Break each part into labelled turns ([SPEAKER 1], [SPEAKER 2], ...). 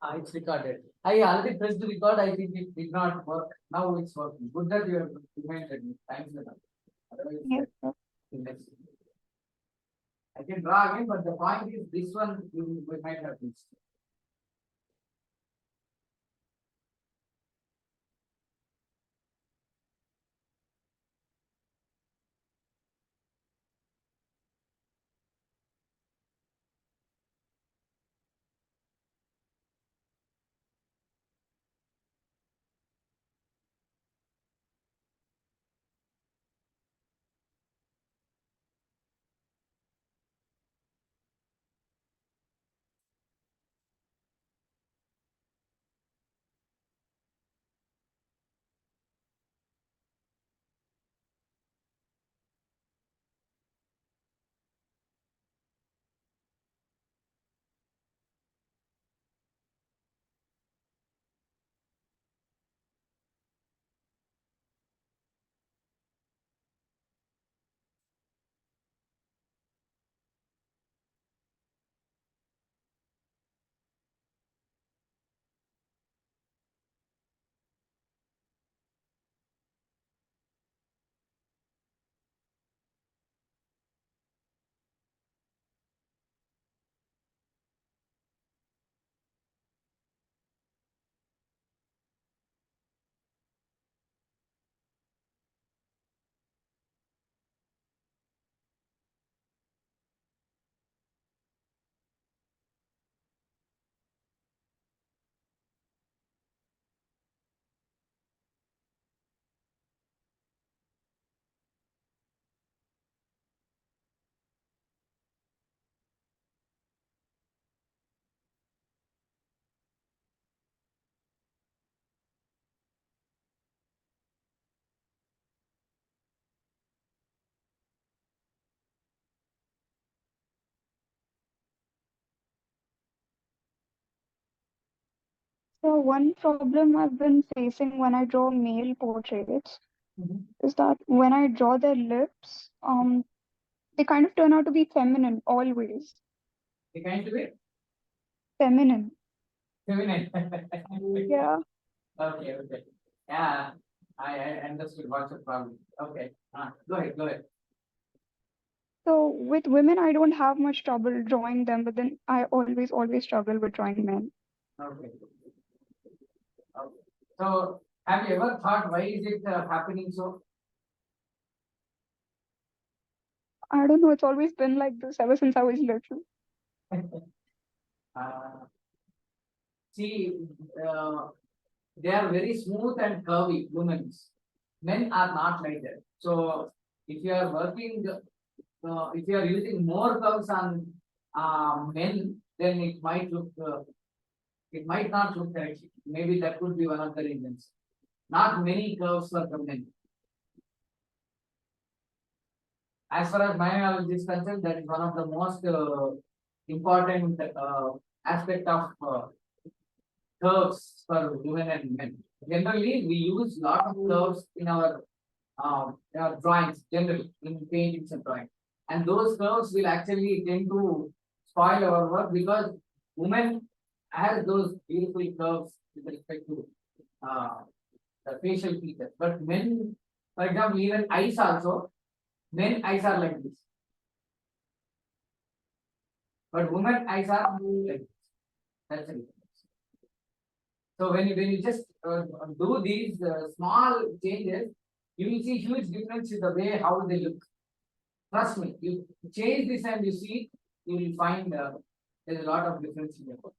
[SPEAKER 1] It's recorded. I already pressed record. I think it did not work. Now it's working. Good that you have reminded me. Thanks a lot. Otherwise,
[SPEAKER 2] Yes, sir.
[SPEAKER 1] next. I can draw again, but the point is this one we might have missed.
[SPEAKER 2] So one problem I've been facing when I draw male portraits
[SPEAKER 1] Mhm.
[SPEAKER 2] is that when I draw their lips, they kind of turn out to be feminine always.
[SPEAKER 1] The kind to be
[SPEAKER 2] Feminine.
[SPEAKER 1] feminine.
[SPEAKER 2] Yeah.
[SPEAKER 1] Okay, okay. Yeah, I understood what's the problem. Okay. Go ahead, go ahead.
[SPEAKER 2] So with women, I don't have much trouble drawing them, but then I always struggle with drawing men.
[SPEAKER 1] Okay. Okay. So, have you ever thought why is it happening so?
[SPEAKER 2] I don't know, it's always been like this ever since I was little.
[SPEAKER 1] uh, See, uh, they are very smooth and curvy, women. Men are not like that. So, if you are working, if you are using more curves on men, then it might not look correct. Maybe that could be one of the reasons. Not many curves for the men. As far as my knowledge is concerned, that is one of the most important aspect of curves for women and men. Generally, we use lot of curves in our drawings, generally in paintings and drawings. And those curves will actually tend to spoil our work because women has those beautiful curves with respect to uh, the facial features. But men, for example, even eyes also, men eyes are like this, but women eyes are like this. That's it. So when you just do these small changes, you will see huge difference in the way how they look. Trust me, you change this and you see, you will find there's a lot of difference in your work.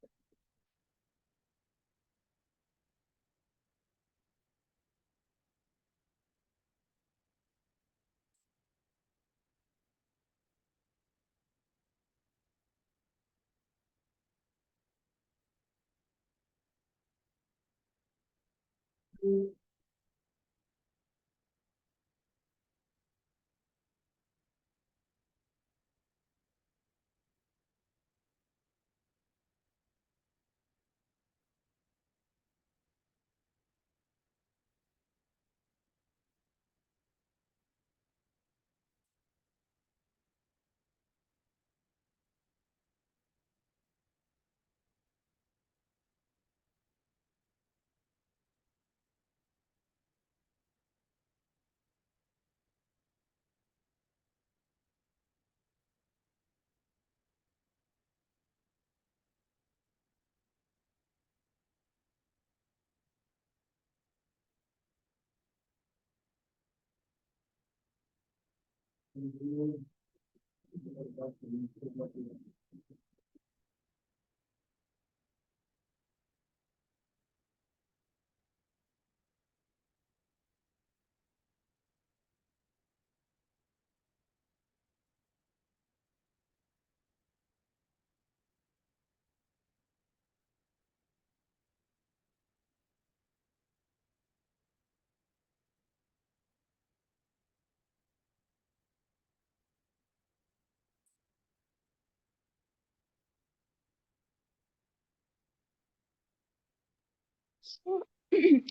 [SPEAKER 2] So,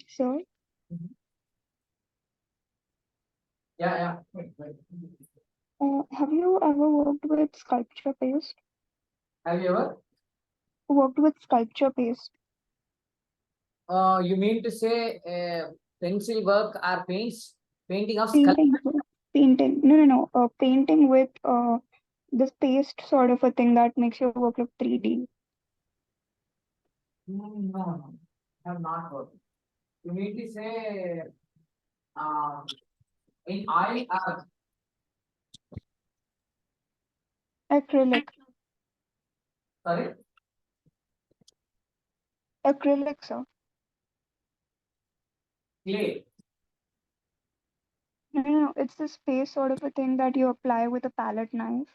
[SPEAKER 2] so
[SPEAKER 1] Yeah, yeah. Wait.
[SPEAKER 2] have you ever worked with sculpture paste?
[SPEAKER 1] Have you ever?
[SPEAKER 2] Worked with sculpture paste?
[SPEAKER 1] You mean to say pencil work or painting of skull?
[SPEAKER 2] Painting, painting. No, no, no. Painting with this paste sort of a thing that makes your work look 3D.
[SPEAKER 1] No, no, I have not worked. You mean to say uh, in oil or
[SPEAKER 2] Acrylic,
[SPEAKER 1] sorry,
[SPEAKER 2] acrylic, sir.
[SPEAKER 1] clay?
[SPEAKER 2] No, no, no. It's this paste sort of a thing that you apply with a palette knife.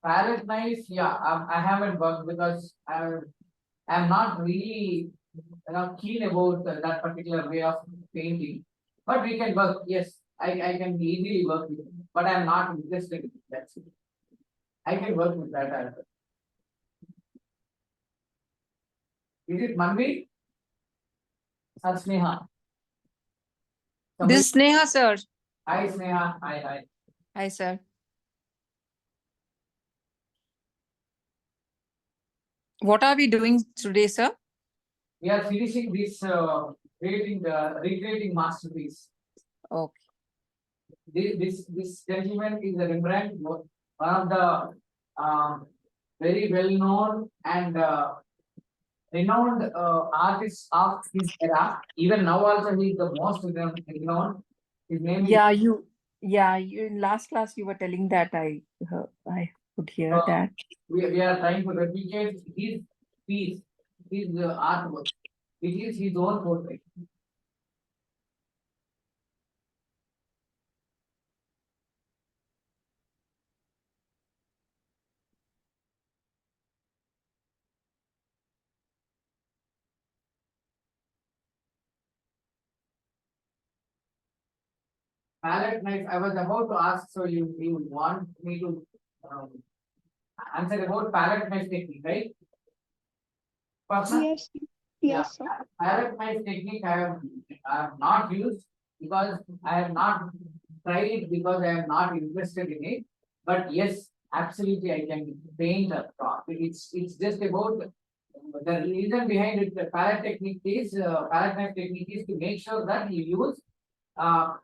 [SPEAKER 1] Palette knife, yeah, I haven't worked because I'm not really keen about that particular way of painting. But we can work, yes, I can easily work with it, but I'm not interested in it. That's it. I can work with that as well. Is it Manvi or Sneha? Somebody,
[SPEAKER 3] This is Sneha, sir.
[SPEAKER 1] hi Sneha, hi.
[SPEAKER 3] Hi, sir. What are we doing today, sir?
[SPEAKER 1] We are finishing this recreating masterpiece.
[SPEAKER 3] Okay.
[SPEAKER 1] This gentleman is a Rembrandt, one of the very well known and renowned artists of his era. Even now also he is the most renowned. His name is
[SPEAKER 3] In last class you were telling that I could hear
[SPEAKER 1] uh,
[SPEAKER 3] that.
[SPEAKER 1] we are trying to replicate his piece, his artwork. It is his own portrait. Palette knife. I was about to ask, so you want me to um, answer about palette knife technique, right? Person?
[SPEAKER 2] Yes,
[SPEAKER 1] Yeah,
[SPEAKER 2] yes, sir.
[SPEAKER 1] palette knife technique I have not used because I have not tried it because I am not interested in it. But yes, absolutely I can paint a prop. It's just about the reason behind it. The palette knife technique is to make sure that you use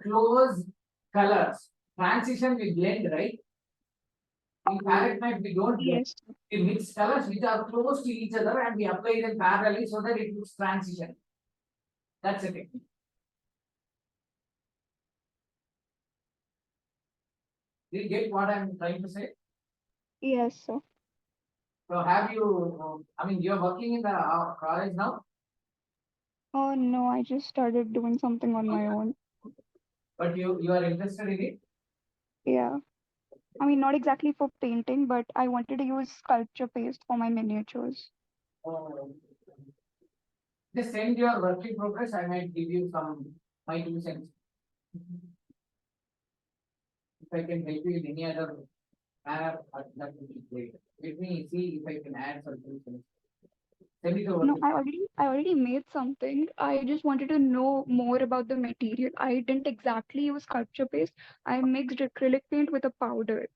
[SPEAKER 1] close colors. Transition with blend, right? In palette knife we don't blend.
[SPEAKER 2] Yes.
[SPEAKER 1] We mix colors which are close to each other and we apply them parallelly so that it looks transition. That's a technique. Did you get what I'm trying to say?
[SPEAKER 2] Yes, sir.
[SPEAKER 1] So have you, I mean, you're working in the college now,
[SPEAKER 2] Oh no, I just started doing something on my own.
[SPEAKER 1] but you are interested in it.
[SPEAKER 2] Yeah. I mean, not exactly for painting, but I wanted to use sculpture paste for my miniatures.
[SPEAKER 1] Oh, just send your work in progress. I might give you some my 2 cents. If I can help you in any other manner, that would be great. Let me see if I can add some 2 cents. Send it over.
[SPEAKER 2] No, I already made something. I just wanted to know more about the material. I didn't exactly use sculpture paste. I mixed acrylic paint with a powder.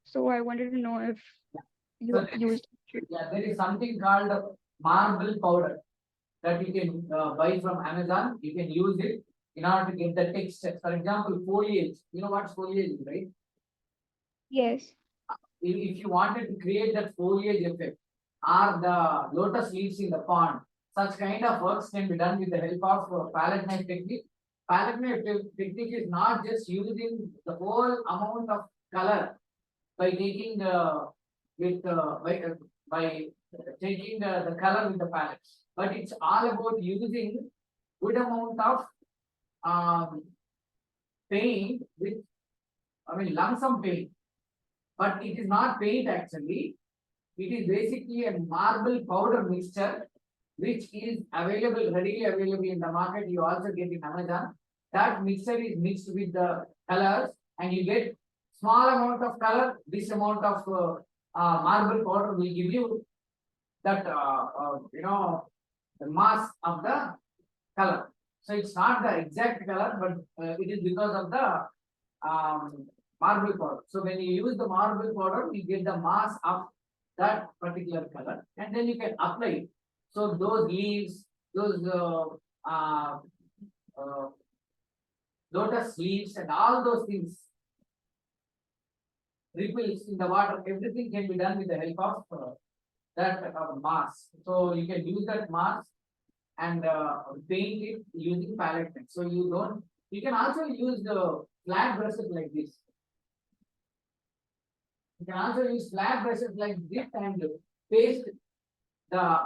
[SPEAKER 2] So I wanted to know if
[SPEAKER 1] So
[SPEAKER 2] you
[SPEAKER 1] there is,
[SPEAKER 2] used.
[SPEAKER 1] yeah, there is something called marble powder that you can buy from Amazon. You can use it in order to get the texture. For example, foliage. You know what foliage is, right?
[SPEAKER 2] Yes.
[SPEAKER 1] If you wanted to create that foliage effect or the lotus leaves in the pond, such kind of works can be done with the help of palette knife technique. Palette knife technique is not just using the whole amount of color by taking by taking the color with the palettes. But it's all about using good amount of um, paint with, I mean, lump sum paint. But it is not paint actually. It is basically a marble powder mixture which is available, readily available in the market. You also get in Amazon. That mixture is mixed with the colors and you get small amount of color. This amount of marble powder will give you that, the mass of the color. So it's not the exact color, but it is because of the marble powder. So when you use the marble powder, you get the mass of that particular color, and then you can apply it. So those leaves, those lotus leaves, and all those things, ripples in the water, everything can be done with the help of that mass. So you can use that mass and paint it using palette pen. So you don't. You can also use the flat brushes like this. You can also use flat brushes like this and paste the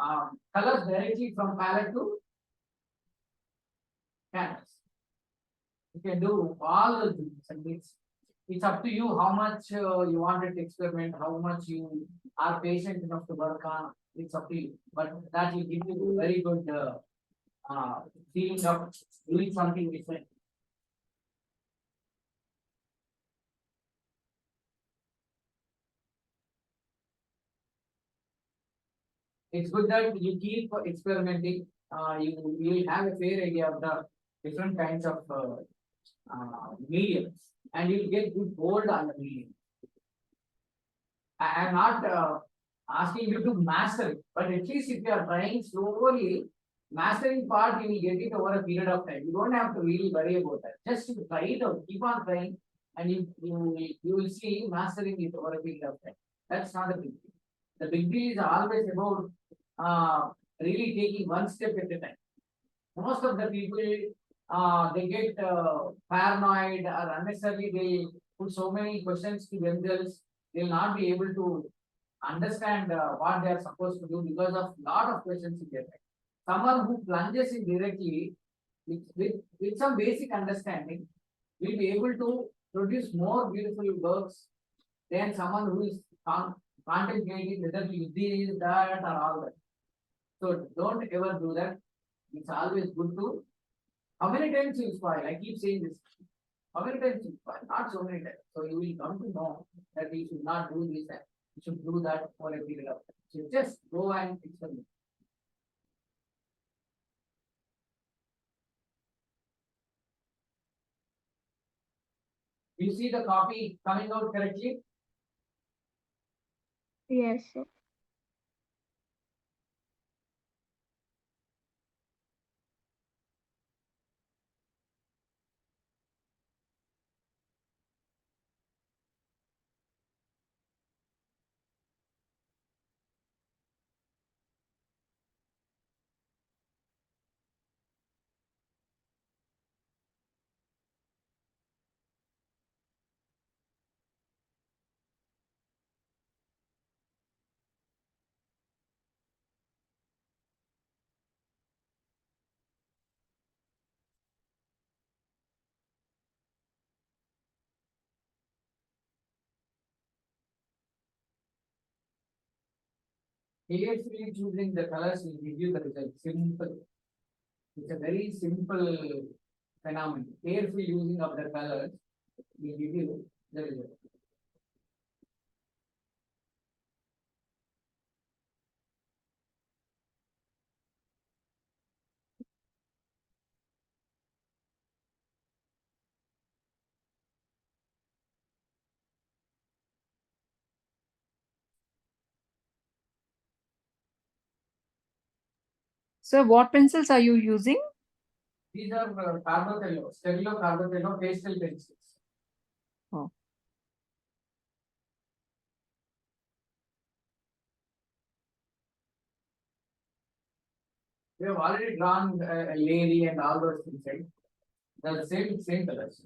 [SPEAKER 1] colors directly from palette to canvas. You can do all the things, and it's up to you how much you wanted to experiment, how much you are patient enough to work on. It's up to you, but that will give you very good feeling of doing something different. It's good that you keep experimenting. You will have a fair idea of the different kinds of mediums, and you'll get good hold on the medium. I am not asking you to master it, but at least if you are trying slowly, mastering part you will get it over a period of time. You don't have to really worry about that. Just try it out, keep on trying, and you will see mastering it over a period of time. That's not a big deal. The big deal is always about really taking one step at a time. Most of the people they get paranoid or unnecessarily they put so many questions to themselves. They will not be able to understand what they are supposed to do because of lot of questions in their mind. Someone who plunges in directly with some basic understanding will be able to produce more beautiful works than someone who is contemplating whether to use this, that, or all that. So don't ever do that. It's always good to. How many times you spoil? I keep saying this. How many times you spoil? Not so many times. So you will come to know that you should not do this and you should do that for a period of time. So just go and experiment. You see the copy coming out correctly?
[SPEAKER 2] Yes, sir.
[SPEAKER 1] Carefully choosing the colors will give you the result. Simple. It's a very simple phenomenon. Careful using of the colors will give you the result.
[SPEAKER 3] So what pencils are you using?
[SPEAKER 1] These are Carbothello, Sterilo Carbothello pastel pencils.
[SPEAKER 3] Oh.
[SPEAKER 1] We have already drawn a lady and all those things, right? They're the same colors.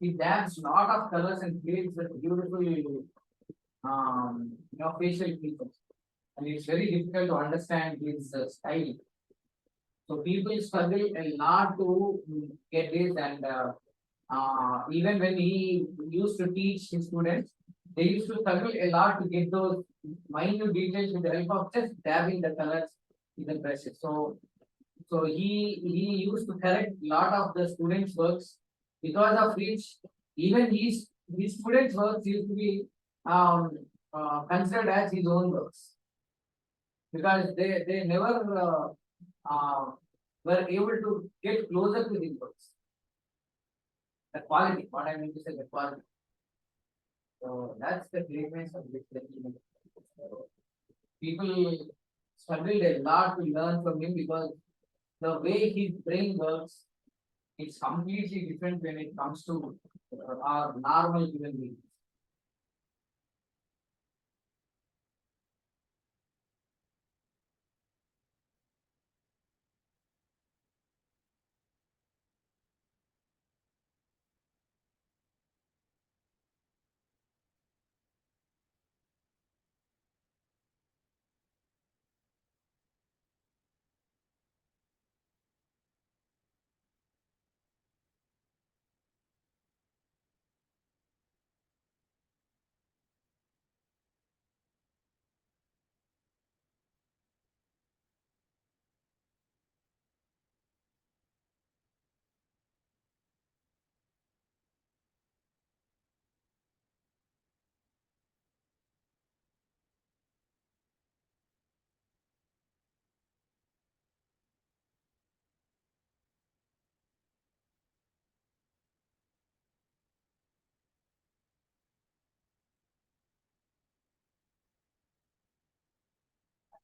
[SPEAKER 1] It adds lot of colors and creates a beautiful, facial features. And it's very difficult to understand his style. So people struggle a lot to get this, and even when he used to teach his students, they used to struggle a lot to get those minute details with the help of just dabbing the colors in the brushes. So So he used to correct lot of the students' works, because of which even his students' works used to be considered as his own works, because they never uh, were able to get closer to his works. The quality, what I mean to say, the quality. So that's the greatness of this gentleman. So people struggled a lot to learn from him, because the way his brain works, it's completely different when it comes to our normal human beings.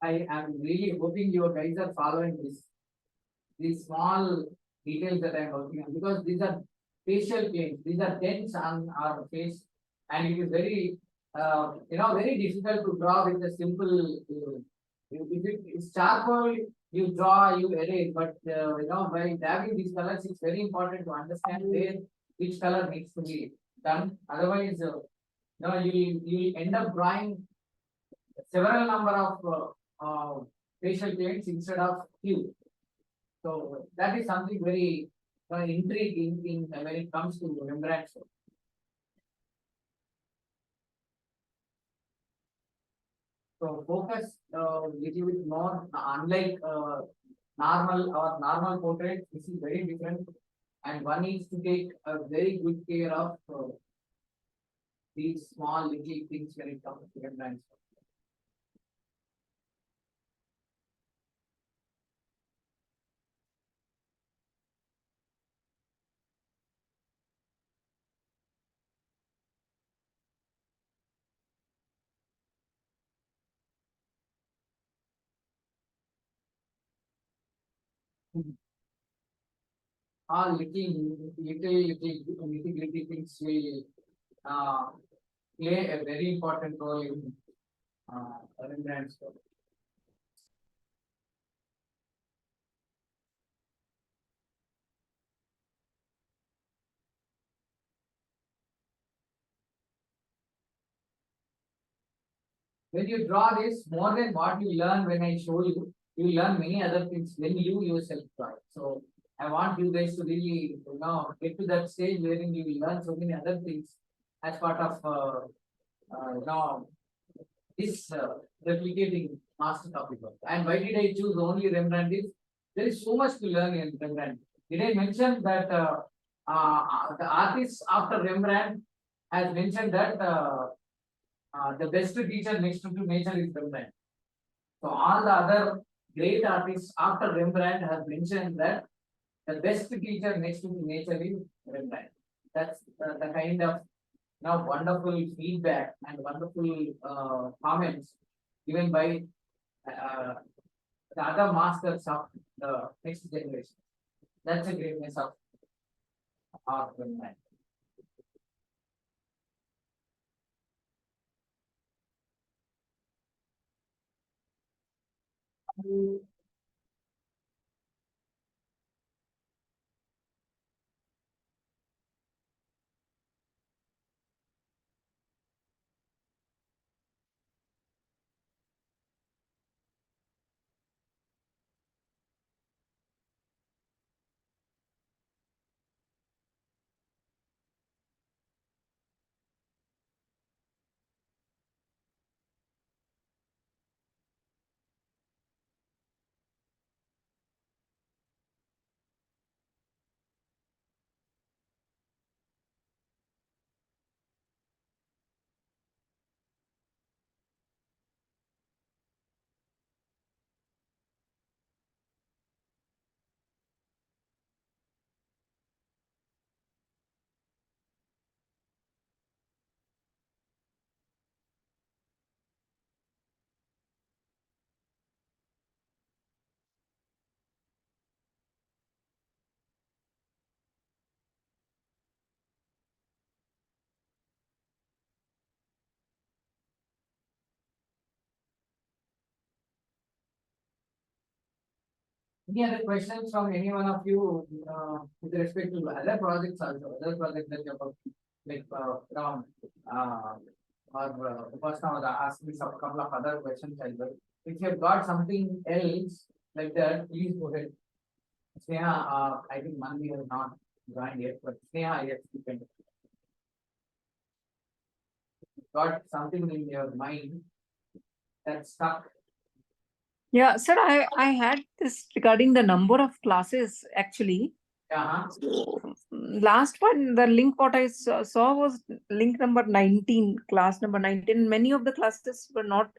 [SPEAKER 1] I am really hoping you guys are following this, these small details that I am working on, because these are facial planes, these are dents on our face, and it is very very difficult to draw with a simple if it is charcoal, you draw, you erase, but by dabbing these colors, it's very important to understand where which color needs to be done. Otherwise, you end up drawing several number of facial planes instead of few. So that is something very intriguing in when it comes to Rembrandt. So focus little bit more, unlike normal portrait. This is very different, and one needs to take a very good care of these small little things when it comes to Rembrandt. All little things will uh, play a very important role in Rembrandt's work. When you draw this, more than what you learn when I show you, you learn many other things when you yourself draw. So I want you guys to really, get to that stage wherein you will learn so many other things as part of, this replicating master topic. And why did I choose only Rembrandt? Is there is so much to learn in Rembrandt. Did I mention that the artist after Rembrandt has mentioned that the best teacher next to nature is Rembrandt. So all the other great artists after Rembrandt have mentioned that the best teacher next to nature is Rembrandt. That's the kind of wonderful feedback and wonderful comments given by uh, the other masters of the next generation. That's the greatness of art Rembrandt. Any other questions from any one of you with respect to other projects also, other projects that you're working, like from Upasana was asked me some couple of other questions as well. If you've got something else like that, please go ahead. Sneha, I think Manvi has not joined yet, but Sneha, yes, you can. Got something in your mind that's stuck.
[SPEAKER 3] Yeah, sir, I had this regarding the number of classes actually.
[SPEAKER 1] Yeah.
[SPEAKER 3] So, last one, the link what I saw was link number 19, class number 19. Many of the classes were not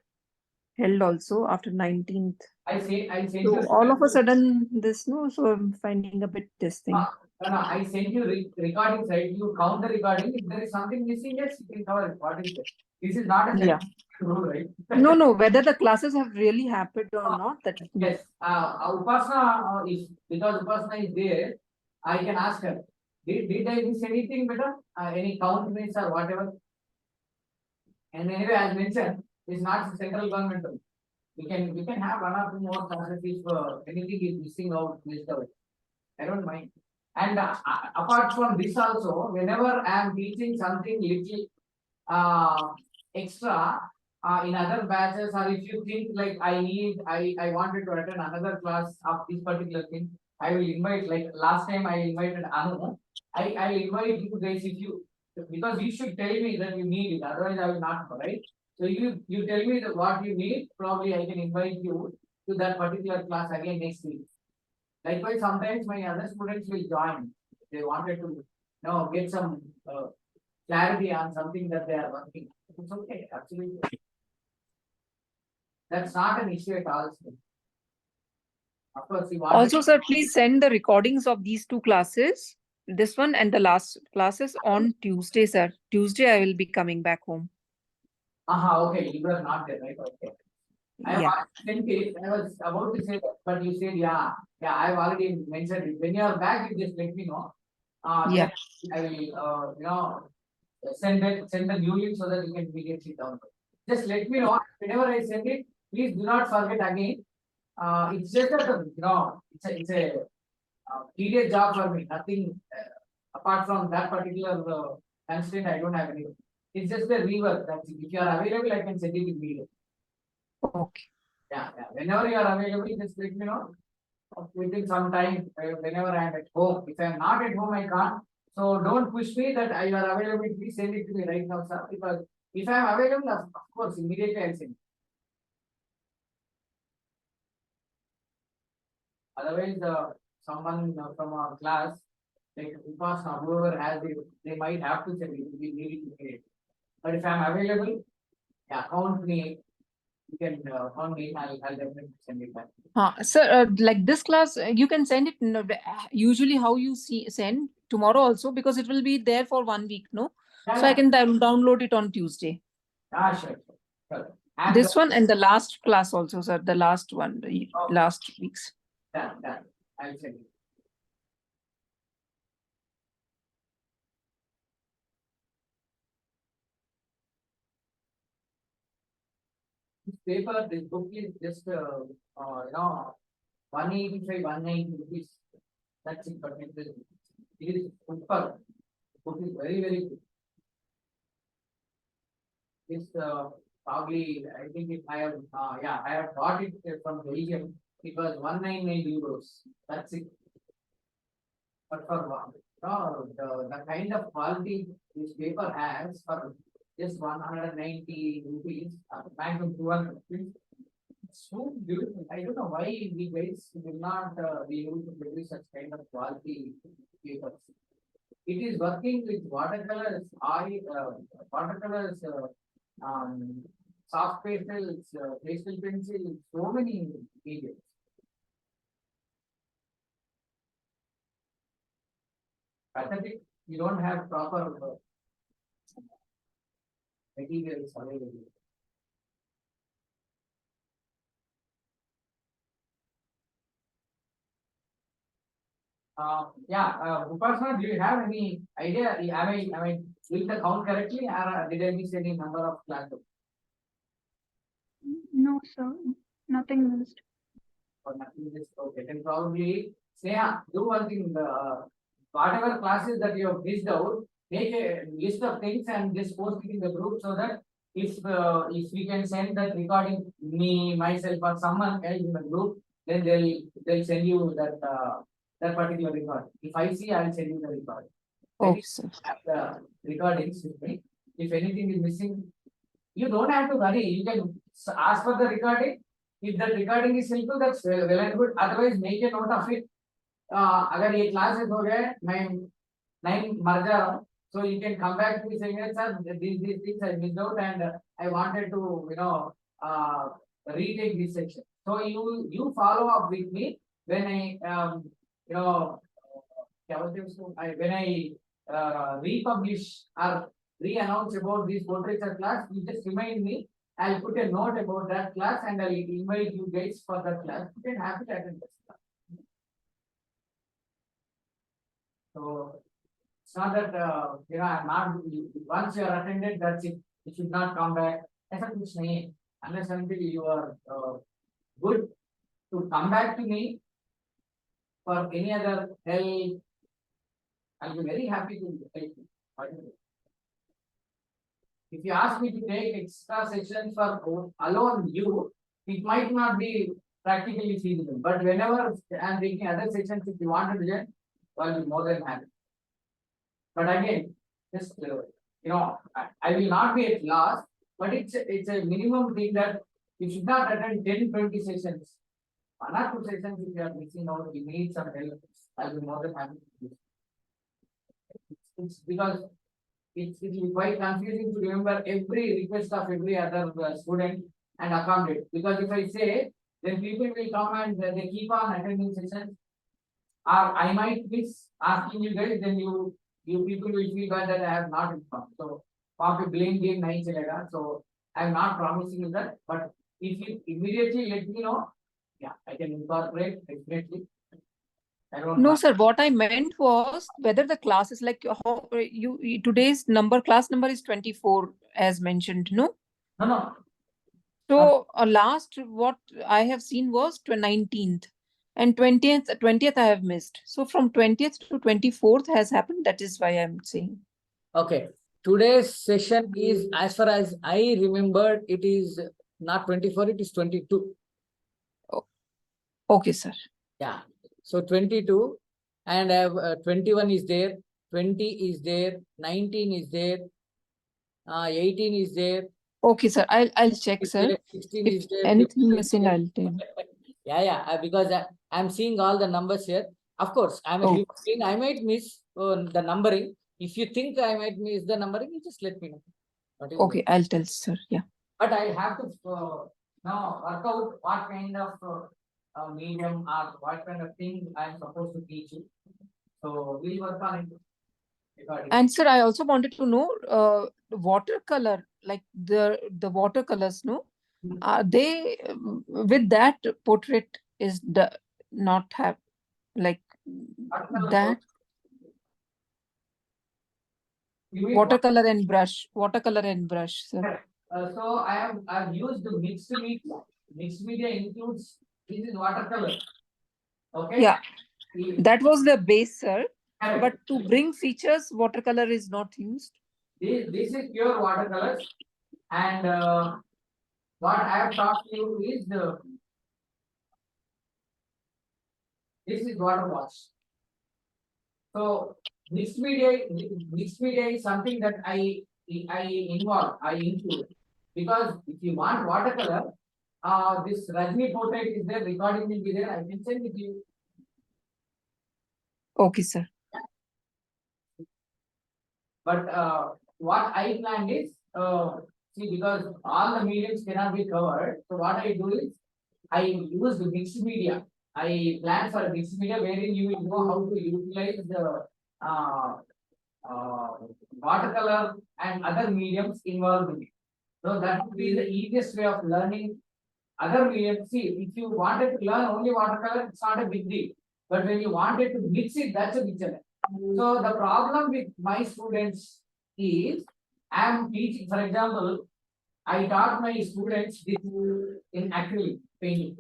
[SPEAKER 3] held also after 19th.
[SPEAKER 1] I sent
[SPEAKER 3] So
[SPEAKER 1] you.
[SPEAKER 3] all of a sudden this no, so I'm finding a bit this thing.
[SPEAKER 1] No, I sent you recordings, right? You count the recording. If there is something missing, yes, you can cover it. What is it? This is not a
[SPEAKER 3] Yeah.
[SPEAKER 1] rule, right?
[SPEAKER 3] No, whether the classes have really happened or not, that
[SPEAKER 1] Yes. Upasana is because Upasana is there. I can ask her. Did I miss anything, better? Any count miss or whatever? And anyway, as mentioned, it's not central government. We can have one or two more classes if anything is missing out, missed out. I don't mind. And apart from this also, whenever I am teaching something little extra in other batches, or if you think like I wanted to attend another class of this particular thing, I will invite, like last time I invited Anu. I'll invite you guys if you, because you should tell me that you need it, otherwise I will not, right? So you tell me that what you need, probably I can invite you to that particular class again next week. Likewise, sometimes my other students will join. They wanted to get some clarity on something that they are working. It's okay, absolutely. That's not an issue at all. Sir. Of course, you want
[SPEAKER 3] also, sir, please send the recordings of these two classes, this one and the last classes on Tuesday, sir. Tuesday I will be coming back home.
[SPEAKER 1] Okay, you were not there, right? Okay.
[SPEAKER 3] Yeah.
[SPEAKER 1] I was about to say that, but you said, yeah, I've already mentioned it. When you are back, you just let me know.
[SPEAKER 3] Yeah.
[SPEAKER 1] I will, send the new link so that you can immediately download. Just let me know whenever I send it. Please do not forget again. It's just that it's a tedious job for me. Nothing apart from that particular constraint. I don't have anything. It's just a rework. That's it. If you are available, I can send it immediately.
[SPEAKER 3] Okay.
[SPEAKER 1] Yeah. Whenever you are available, just let me know. Within some time, whenever I am at home. If I am not at home, I can't. So don't push me that you are available. Please send it to me right now, sir. Because if I am available, of course, immediately I'll send. Otherwise, someone from our class, like Upasana, whoever has it, they might have to send it. We need it to create. But if I am available, yeah, count me. You can count me. I'll definitely send it back.
[SPEAKER 3] Sir, like this class, you can send it usually how you send tomorrow also, because it will be there for 1 week, no?
[SPEAKER 1] Yeah,
[SPEAKER 3] so I can download it on Tuesday.
[SPEAKER 1] Sure. And
[SPEAKER 3] this one and the last class also, sir. The last one, the last weeks.
[SPEAKER 1] Done. I'll send it. This paper, this book is just 185, 190 rupees. That's it, but it is super. Book is very, very good. This probably, I think I have bought it from Belgium. It was 199 euros. That's it. But for the kind of quality this paper has, for just 190 rupees, maximum 200 rupees. It's so beautiful. I don't know why we guys will not be able to produce such kind of quality papers. It is working with watercolors, watercolors, soft pastels, pastel pencil, so many mediums. Pathetic, you don't have proper materials available. Upasana, do you have any idea? Am I doing the count correctly, or did I miss any number of classes?
[SPEAKER 2] No, sir. Nothing missed.
[SPEAKER 1] or nothing, just okay. Then probably Sneha, do one thing, whatever classes that you have missed out, make a list of things and just post it in the group so that if we can send that recording, me, myself or someone else in the group, then they'll send you that particular record. If I see, I'll send you the record.
[SPEAKER 3] Okay, sir.
[SPEAKER 1] Have the recordings with me. If anything is missing, you don't have to worry. You can ask for the recording. If the recording is simple, that's well and good. Otherwise, make a note of it. अगर ये classes हो गए, मैं 9 मर जा रहा हूँ. So you can come back to me saying, sir, these things I missed out and I wanted to, retake this section. So you follow up with me when I, when I republish or re-announce about these portraits class, you just remind me. I'll put a note about that class and I'll invite you guys for that class. You can happy to attend this class. So it's not that I'm not. Once you are attended, that's it. You should not come back. ऐसा कुछ नहीं है. Unless until you are good to come back to me for any other help, I'll be very happy to help you. If you ask me to take extra sessions for alone you, it might not be practically feasible. But whenever I'm taking other sessions, if you want to join, I'll be more than happy. But again, just I will not be at loss, but it's a minimum thing that you should not attend 10-20 sessions. 1 or 2 sessions if you are missing out, you need some help, I'll be more than happy to do. It's because it will be quite confusing to remember every request of every other student and accommodate. Because if I say, then people will come and they keep on attending sessions. Or I might miss asking you guys, then you people will feel bad that I have not informed. So, आपके blame game नहीं चलेगा. So, I am not promising you that. But if you immediately let me know, yeah, I can incorporate definitely. I don't
[SPEAKER 3] No,
[SPEAKER 1] know.
[SPEAKER 3] sir. What I meant was whether the class is like how today's class number is 24 as mentioned. No.
[SPEAKER 1] No.
[SPEAKER 3] So last what I have seen was 19th and 20th I have missed. So from 20th to 24th has happened. That is why I'm saying.
[SPEAKER 1] Okay. Today's session is, as far as I remembered, it is not 24, it is 22.
[SPEAKER 3] Okay, sir.
[SPEAKER 1] Yeah. So 22 and I have 21 is there, 20 is there, 19 is there, 18 is there.
[SPEAKER 3] Okay, sir. I'll check, sir.
[SPEAKER 1] 16
[SPEAKER 3] If
[SPEAKER 1] is there.
[SPEAKER 3] anything
[SPEAKER 1] 15 is
[SPEAKER 3] missing,
[SPEAKER 1] there.
[SPEAKER 3] I'll tell.
[SPEAKER 1] Yeah, because I'm seeing all the numbers here. Of course, I'm a human being. I might miss the numbering. If you think I might miss the numbering, you just let me know.
[SPEAKER 3] Okay, I'll tell, sir. Yeah.
[SPEAKER 1] But I have to now work out what kind of medium or what kind of thing I'm supposed to teach you. So we'll work on it.
[SPEAKER 3] And sir, I also wanted to know watercolor, like the watercolors, no? Are they with that portrait is not have like that watercolor and brush, sir.
[SPEAKER 1] So I've used the mixed media. Mixed media includes this is watercolor. Okay.
[SPEAKER 3] Yeah, that was the base, sir.
[SPEAKER 1] Correct.
[SPEAKER 3] But to bring features, watercolor is not used.
[SPEAKER 1] This is pure watercolors, and what I have taught you is this is water wash. So mixed media is something that I include because if you want watercolor, this Rajni portrait is there, recording will be there. I can send it to you.
[SPEAKER 3] Okay, sir.
[SPEAKER 1] But what I planned is, see, because all the mediums cannot be covered, so what I do is, I use the mixed media. I plan for a mixed media wherein you will know how to utilize the watercolor and other mediums involved in it. So that would be the easiest way of learning other mediums. See, if you wanted to learn only watercolor, it's not a big deal. But when you wanted to mix it, that's a big challenge. So the problem with my students is, I am teaching, for example, I taught my students this in acrylic painting.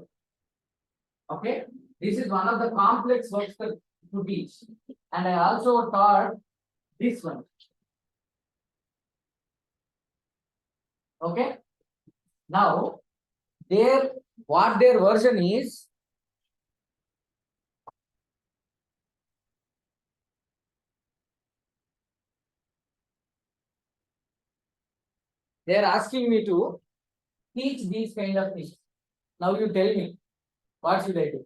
[SPEAKER 1] Okay, this is one of the complex works to teach. And I also taught this one. Okay, now what their version is. They are asking me to teach these kind of things. Now you tell me, what should I do?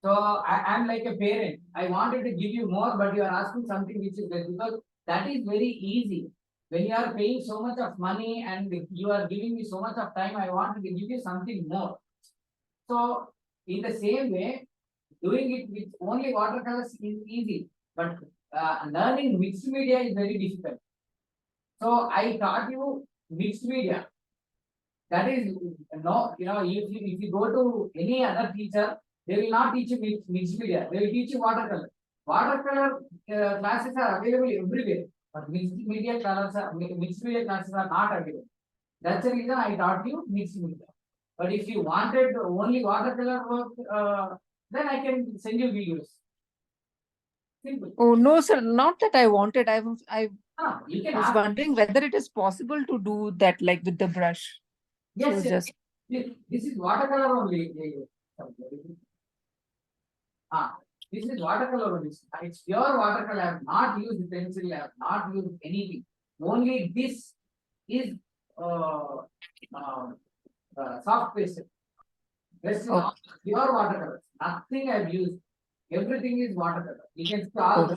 [SPEAKER 1] So I'm like a parent. I wanted to give you more, but you are asking something which is less, because that is very easy. When you are paying so much of money and you are giving me so much of time, I wanted to give you something more. So in the same way, doing it with only watercolors is easy, but learning mixed media is very difficult. So I taught you mixed media. That is no, if you go to any other teacher, they will not teach you mixed media. They will teach you watercolor. Watercolor classes are available everywhere, but mixed media classes are not available. That's the reason I taught you mixed media. But if you wanted only watercolor work, then I can send you videos. Simple.
[SPEAKER 3] Oh no, sir, not that I wanted.
[SPEAKER 1] You can
[SPEAKER 3] was
[SPEAKER 1] ask.
[SPEAKER 3] wondering whether it is possible to do that like with the brush.
[SPEAKER 1] Yes,
[SPEAKER 3] So
[SPEAKER 1] yes.
[SPEAKER 3] just
[SPEAKER 1] This is watercolor only. This is watercolor only. It's pure watercolor. I have not used pencil. I have not used anything. Only this is soft pastel. Rest is all pure watercolor. Nothing I've used. Everything is watercolor. You can see all the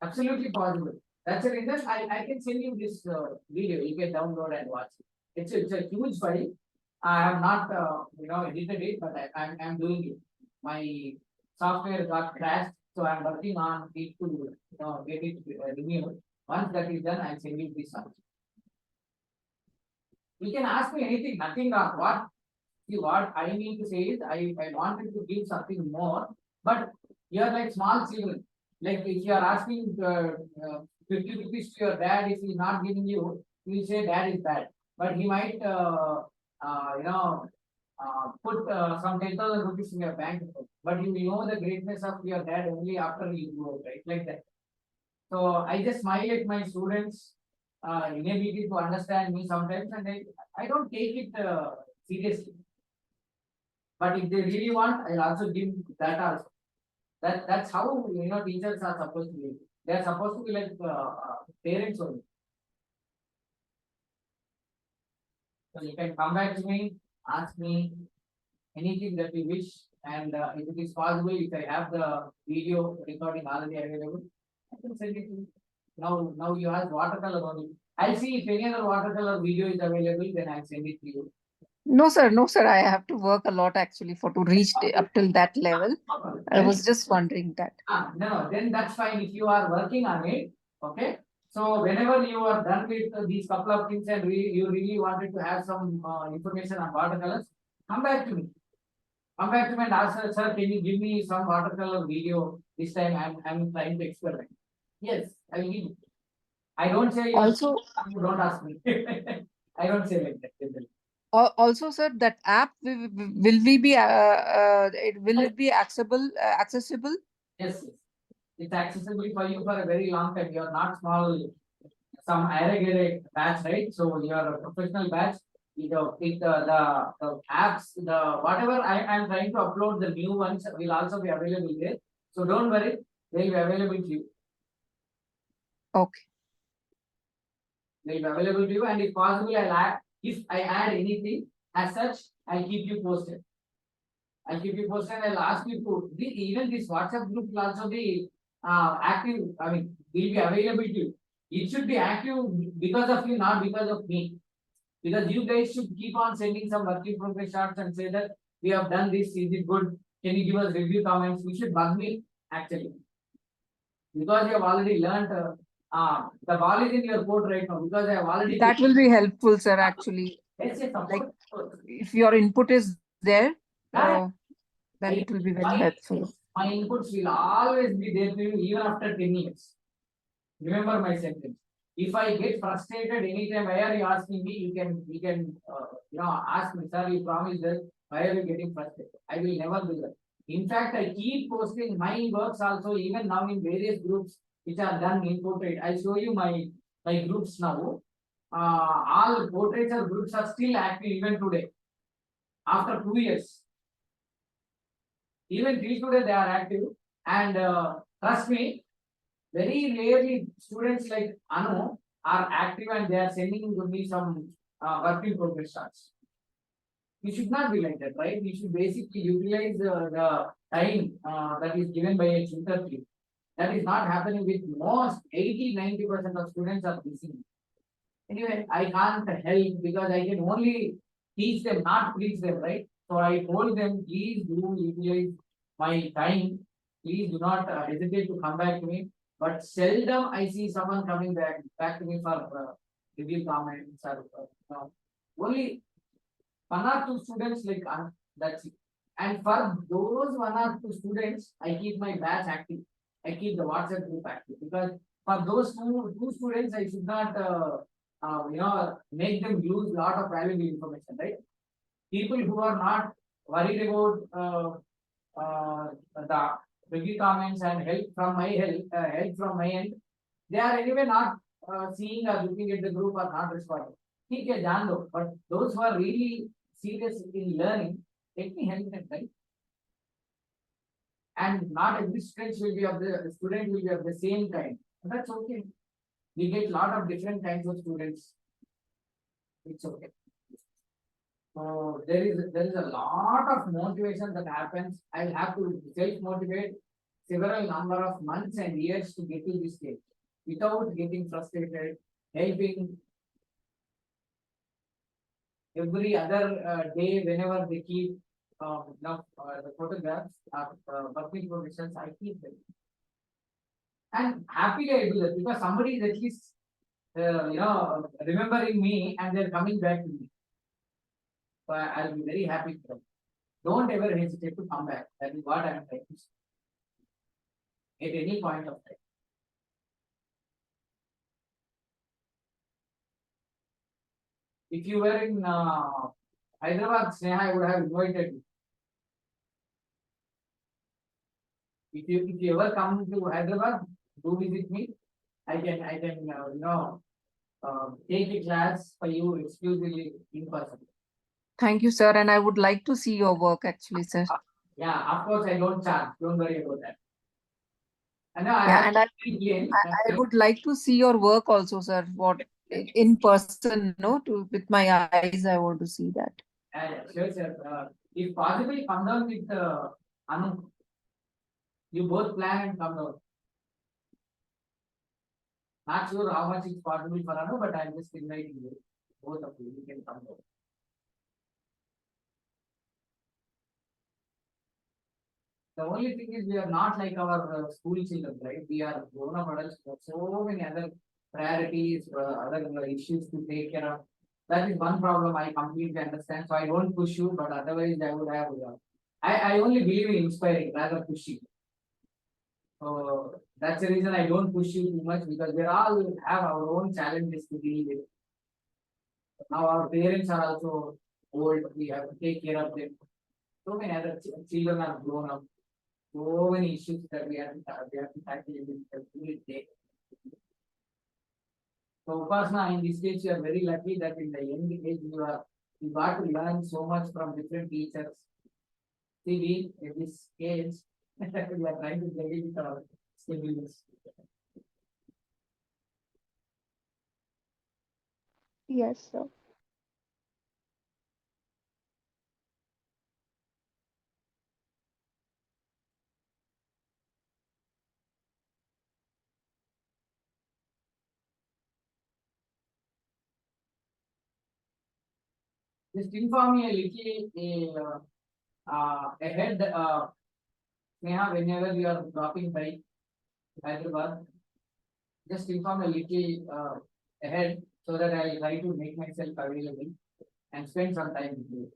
[SPEAKER 1] absolutely possible. That's the reason I can send you this video. You can download and watch it. It's a huge file. I have not edited it, but I'm doing it. My software got crashed, so I'm working on it to get it renewed. Once that is done, I'll send you this one. You can ask me anything, nothing wrong. What I mean to say is I wanted to give something more, but you are like small children. Like if you are asking 50 rupees to your dad, if he's not giving you, you will say dad is bad. But he might put some 10,000 rupees in your bank account. But you will know the greatness of your dad only after you grow, right? Like that. So I just smile at my students' inability to understand me sometimes, and I don't take it seriously. But if they really want, I'll also give that also. That's how teachers are supposed to be. They are supposed to be like parents only. So you can come back to me, ask me anything that you wish, and if it is possible, if I have the video recording already available, I can send it to you. Now you have watercolor only. I'll see if any other watercolor video is available, then I'll send it to you.
[SPEAKER 3] no, sir, no, sir. I have to work a lot actually for to reach up till that level. I was just wondering that.
[SPEAKER 1] No, then that's fine if you are working on it. Okay. So whenever you are done with these couple of things and you really wanted to have some information on watercolors, come back to me. Come back to me and ask, sir, can you give me some watercolor video? This time I'm trying to experiment. Yes, I will give you. I don't say
[SPEAKER 3] Also,
[SPEAKER 1] you don't ask me. I don't say like that.
[SPEAKER 3] also, sir, that app will we be will it be accessible?
[SPEAKER 1] Yes, yes. It's accessible for you for a very long time. You are not small, some aggregate batch, right? So you are a professional batch. The apps, the whatever I'm trying to upload, the new ones will also be available there. So don't worry, they'll be available to you.
[SPEAKER 3] Okay.
[SPEAKER 1] They'll be available to you, and if possible, if I add anything as such, I'll keep you posted. I'll ask you to even this WhatsApp group will also be active. I mean, will be available to you. It should be active because of you, not because of me. Because you guys should keep on sending some work in progress shots and say that we have done this. Is it good? Can you give us review comments? You should bug me actually, because you have already learned. The ball is in your court right now, because I have already.
[SPEAKER 3] That will be helpful, sir. Actually,
[SPEAKER 1] Yes, yes, of
[SPEAKER 3] like
[SPEAKER 1] course.
[SPEAKER 3] if your input is there,
[SPEAKER 1] Ah,
[SPEAKER 3] then it will be very helpful.
[SPEAKER 1] My inputs will always be there to you even after 10 years. Remember my sentence. If I get frustrated anytime, why are you asking me? You can ask me, sir, you promised that, why are you getting frustrated? I will never do that. In fact, I keep posting my works also, even now in various groups which are done in portrait. I'll show you my groups now. All portraiture groups are still active even today, after 2 years. Even till today they are active, and trust me, very rarely students like Anu are active and they are sending to me some work in progress shots. You should not be like that, right? You should basically utilize the time that is given by a tutor fee. That is not happening with most 80-90% of students are missing. Anyway, I can't help because I can only teach them, not preach them, right? So I told them, please do utilize my time. Please do not hesitate to come back to me. But seldom I see someone coming back to me for review comments or only one or two students like that's it. And for those one or two students, I keep my batch active. I keep the WhatsApp group active because for those two students, I should not make them lose lot of valuable information, right? People who are not worried about the review comments and help from my end, they are anyway not seeing or looking at the group or not responding. ठीक है जान दो, but those who are really serious in learning, let me help them, right? And not every student will be of the same kind. That's okay. We get lot of different kinds of students. It's okay. So there is a lot of motivation that happens. I'll have to self-motivate several number of months and years to get to this stage without getting frustrated, helping every other day whenever they keep the photographs of working professions, I keep them. And happily I do that because somebody is at least remembering me and they're coming back to me. So I'll be very happy for them. Don't ever hesitate to come back. That is what I'm trying to say. At any point of time. If you were in Hyderabad, Sneha, I would have invited you. If you ever come to Hyderabad, do visit me. I can take a class for you exclusively in person.
[SPEAKER 3] Thank you, sir. And I would like to see your work actually, sir.
[SPEAKER 1] Yeah, of course I don't charge. Don't worry about that. And I
[SPEAKER 3] Yeah,
[SPEAKER 1] have
[SPEAKER 3] and I would like to see your work also, sir. What in person, no, with my eyes, I want to see that.
[SPEAKER 1] sure, sir. If possible, come down with Anu. You both plan and come down. Not sure how much is possible for Anu, but I'm just inviting you. Both of you, you can come down. The only thing is we are not like our school children, right? We are grown-up adults. We have so many other priorities, other issues to take care of. That is one problem I completely understand. So I don't push you, but otherwise I would have. I only believe in inspiring rather pushing. So that's the reason I don't push you too much because we all have our own challenges to deal with. Now our parents are also old. We have to take care of them. So many other children are grown up. So many issues that we have to tackle in every day. So Upasana, in this case, you are very lucky that in the young age you got to learn so much from different teachers. See, we in this age, we are trying to get it stimulus.
[SPEAKER 2] Yes, sir.
[SPEAKER 1] Just inform me a little ahead, Sneha, whenever you are dropping by Hyderabad, just inform a little ahead so that I try to make myself available and spend some time with you.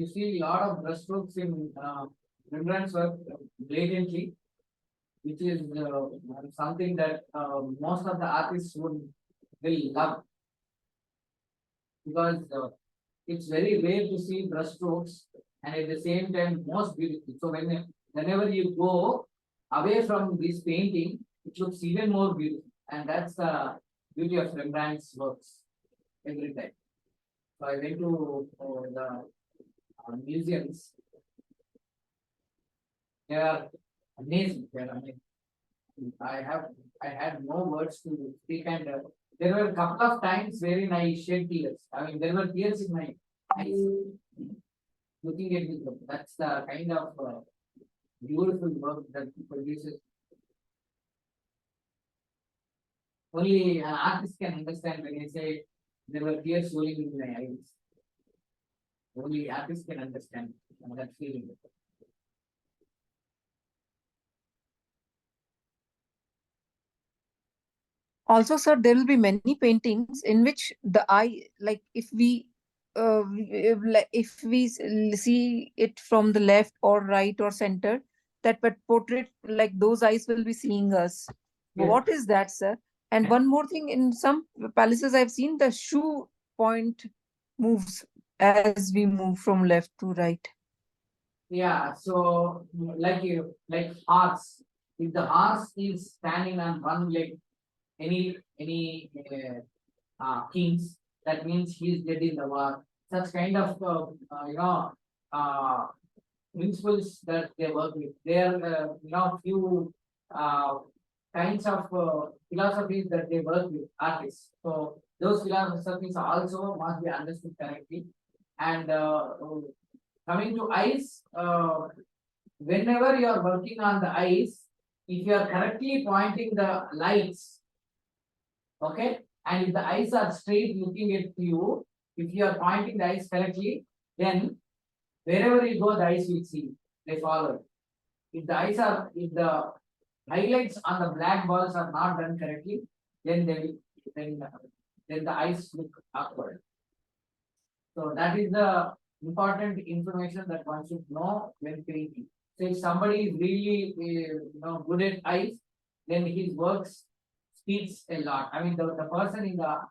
[SPEAKER 1] you see a lot of brushstrokes in Rembrandt's work blatantly, which is something that most of the artists will love, because it's very rare to see brushstrokes and at the same time most beautiful. So whenever you go away from this painting, it looks even more beautiful, and that's the beauty of Rembrandt's works every time. So I went to the museums. They are amazing. They are amazing. I had no words to speak, and there were a couple of times wherein I shed tears. I mean, there were tears in my eyes looking at it. That's the kind of beautiful work that he produces. Only an artist can understand when I say there were tears rolling in my eyes. Only artists can understand that feeling.
[SPEAKER 3] Also, sir, there will be many paintings in which the eye, like if we see it from the left or right or center, that but portrait, like those eyes will be seeing us.
[SPEAKER 1] Yes.
[SPEAKER 3] What is that, sir? And one more thing, in some palaces I've seen the shoe point moves as we move from left to right.
[SPEAKER 1] Yeah, so like horse. If the horse is standing on one leg, any kings, that means he is dead in the war. Such kind of uh, principles that they work with. There are few uh, kinds of philosophies that they work with artists. So those philosophies also must be understood correctly. And coming to eyes, whenever you are working on the eyes, if you are correctly pointing the lights, okay, and if the eyes are straight looking at you, if you are pointing the eyes correctly, then wherever you go, the eyes will see, they follow. If the highlights on the black balls are not done correctly, then then the eyes look awkward. So that is the important information that one should know when painting. So if somebody is really good at eyes, then his works speaks a lot. I mean, the person in the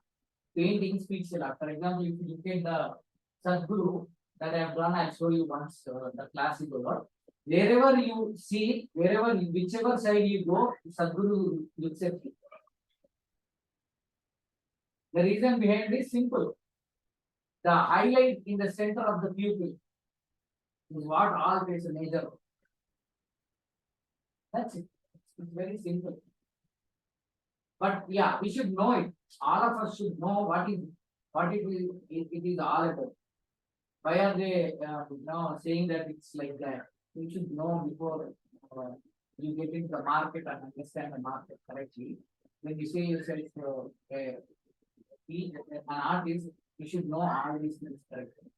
[SPEAKER 1] painting speaks a lot. For example, if you look at the Sadhguru that I have done, I'll show you once the classical work. Wherever you see, whichever side you go, Sadhguru looks at you. The reason behind this is simple. The highlight in the center of the pupil is what all plays a major role. That's it. It's very simple. But yeah, we should know it. All of us should know what it is all about. Why are they saying that it's like that? You should know before you get into the market and understand the market correctly. When you say yourself an artist, you should know all these things correctly.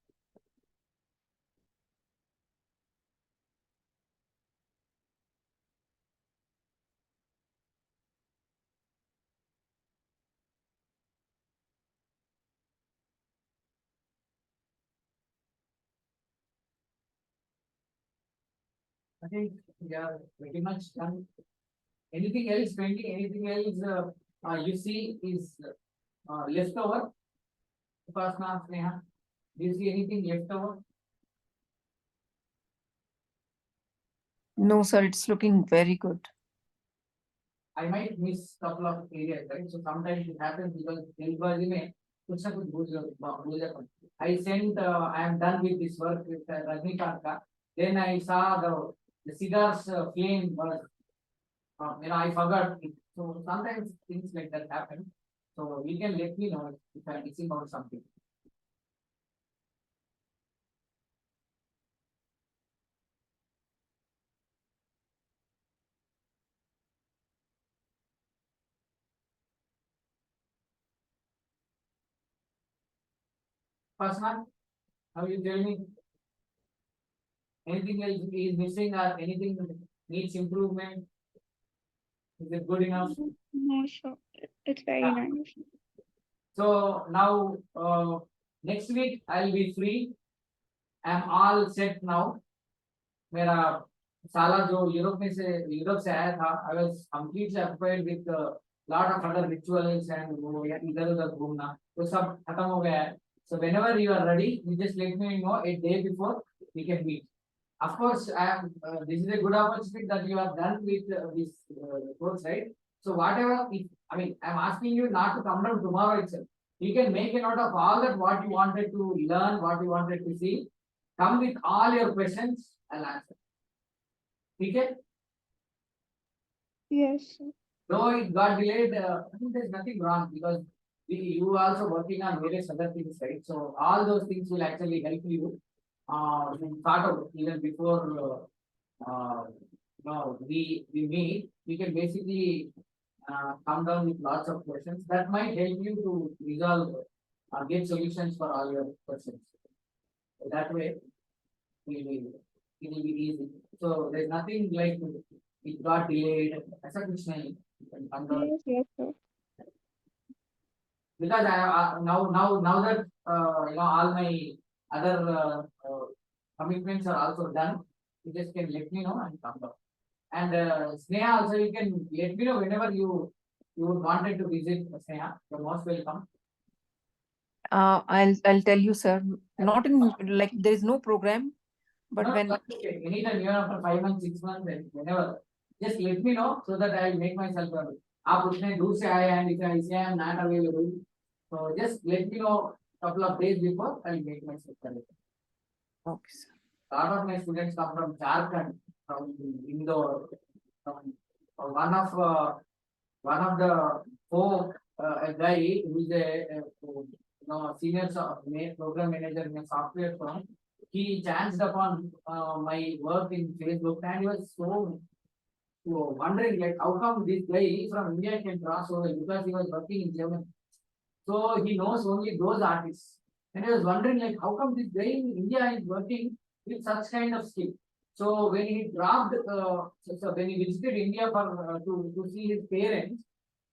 [SPEAKER 1] I think we are pretty much done. Anything else painting? Anything else you see is left over? Upasana, Sneha, do you see anything left over?
[SPEAKER 3] No, sir, it's looking very good.
[SPEAKER 1] I might miss couple of areas, right? So sometimes it happens because कुछ ना कुछ भूल जाता हूँ. I sent, I am done with this work with Rajnikant ka. Then I saw the cigars flame was, I forgot it. So sometimes things like that happen. So you can let me know if I'm missing out something. Pasna, how you tell me? Anything else is missing or anything needs improvement? Is it good enough?
[SPEAKER 2] No, sure. It's very
[SPEAKER 1] Yeah.
[SPEAKER 2] nice.
[SPEAKER 1] So now next week I'll be free. I'm all set now. मेरा साला जो Europe से आया था, I was completely occupied with lot of other rituals and वो इधर उधर घूमना, तो सब खत्म हो गया है. So whenever you are ready, you just let me know a day before we can meet. Of course, I am. This is a good opportunity that you have done with this course, right? So whatever, if, I mean, I'm asking you not to come down tomorrow itself. You can make a note of all that what you wanted to learn, what you wanted to see. Come with all your questions. I'll answer. Okay?
[SPEAKER 2] Yes, sir.
[SPEAKER 1] Though it got delayed, I think there's nothing wrong because you also working on various other things, right? So all those things will actually help you start out even before no, we meet. We can basically come down with lots of questions that might help you to resolve get solutions for all your questions. That way, it will be easy. So there's nothing like it got delayed. ऐसा कुछ नहीं. You can come down.
[SPEAKER 2] Yes, yes, sir.
[SPEAKER 1] Because I now that all my other commitments are also done, you just can let me know and come down. And Sneha also, you can let me know whenever you would wanted to visit Sneha. You're most welcome.
[SPEAKER 3] I'll tell you, sir. Not in like there is no program, but
[SPEAKER 1] No,
[SPEAKER 3] when
[SPEAKER 1] that's okay. Anytime, even after 5 months, 6 months, and whenever, just let me know so that I'll make myself available. आप उतने दूर से आए हैं, इसे I am not available. So just let me know couple of days before, I'll make myself available.
[SPEAKER 3] okay, sir.
[SPEAKER 1] A lot of my students come from Jharkhand, from Indore, from one of the folk, a guy who is a senior program manager in a software firm. He chanced upon my work in Facebook and he was so wondering like how come this guy from India can cross over because he was working in Germany. So he knows only those artists. And I was wondering like how come this guy in India is working with such kind of skill. So when he dropped, so when he visited India for to see his parents,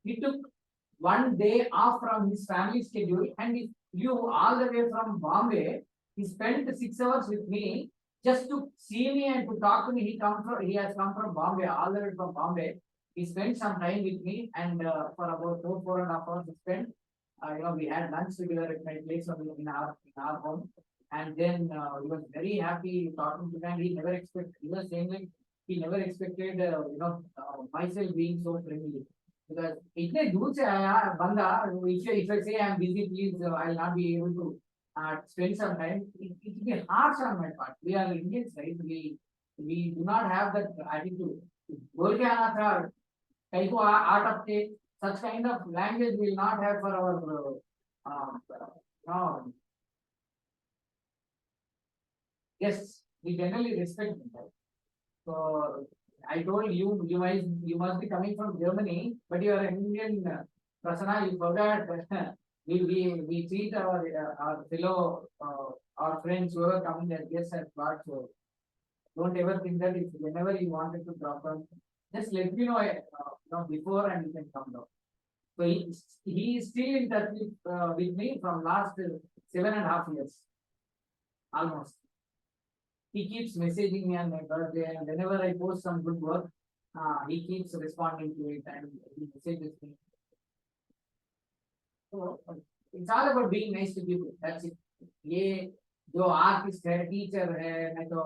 [SPEAKER 1] he took 1 day off from his family schedule and he flew all the way from Bombay. He spent 6 hours with me just to see me and to talk to me. He has come from Bombay, all the way from Bombay. He spent some time with me and for about 4.5 hours he spent. We had lunch together at my place in our home. And then he was very happy talking to me. And he never expected. He was saying like he never expected myself being so friendly. Because इतने दूर से आया बंदा, if I say I'm busy, please I'll not be able to spend some time. It will be harsh on my part. We are Indians, right? We do not have that attitude. बोल के आना था, कहीं को art of tech, such kind of language we will not have for our yes, we generally respect them, right? So I told you, you must be coming from Germany, but you are an Indian. Prasanna, you forgot. We treat our fellow our friends who are coming as guests as part. So don't ever think that if whenever you wanted to drop on, just let me know before and you can come down. So he is still in touch with me from last 7.5 years, almost. He keeps messaging me on my birthday, and whenever I post some good work, he keeps responding to it and he messages me. So it's all about being nice to people. That's it. ये जो artist है, teacher है, नहीं तो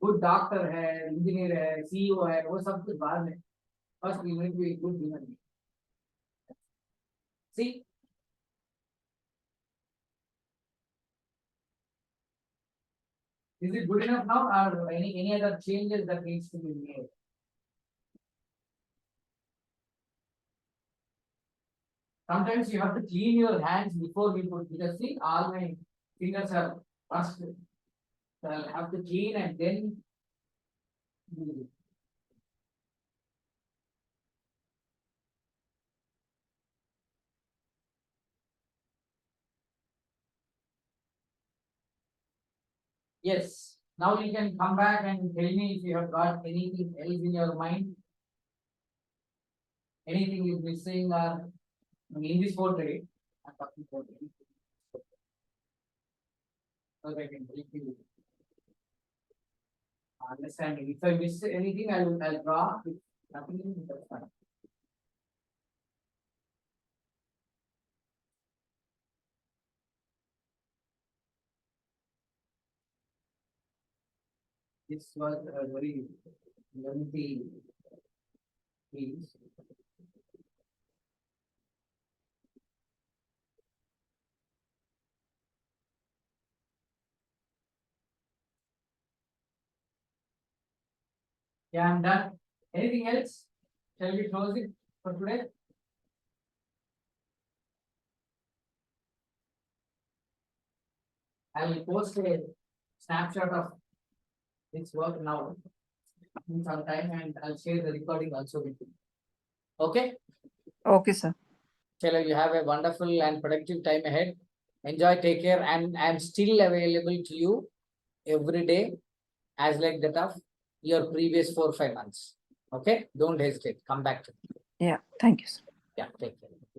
[SPEAKER 1] good doctor है, engineer है, CEO है, वो सब कुछ बाद में. First we need to be a good human being. See, is it good enough now, or any other changes that needs to be made? Sometimes you have to clean your hands before we put, because see, all my fingers are rust. So I'll have to clean and then use it. Yes, now you can come back and tell me if you have got anything else in your mind. Anything is missing or in this portrait. I'm talking portrait. so that I can help you understanding. If I miss anything, I'll draw. If nothing, that's fine. This was a very lengthy piece. Yeah, I'm done. Anything else? Shall we close it for today? I will post a snapshot of this work now in some time, and I'll share the recording also with you. Okay?
[SPEAKER 3] Okay, sir.
[SPEAKER 1] Chalo, you have a wonderful and productive time ahead. Enjoy, take care, and I'm still available to you every day as like that of your previous 4 or 5 months. Okay? Don't hesitate. Come back to me.
[SPEAKER 3] Yeah, thank you, sir.
[SPEAKER 1] Yeah, take care.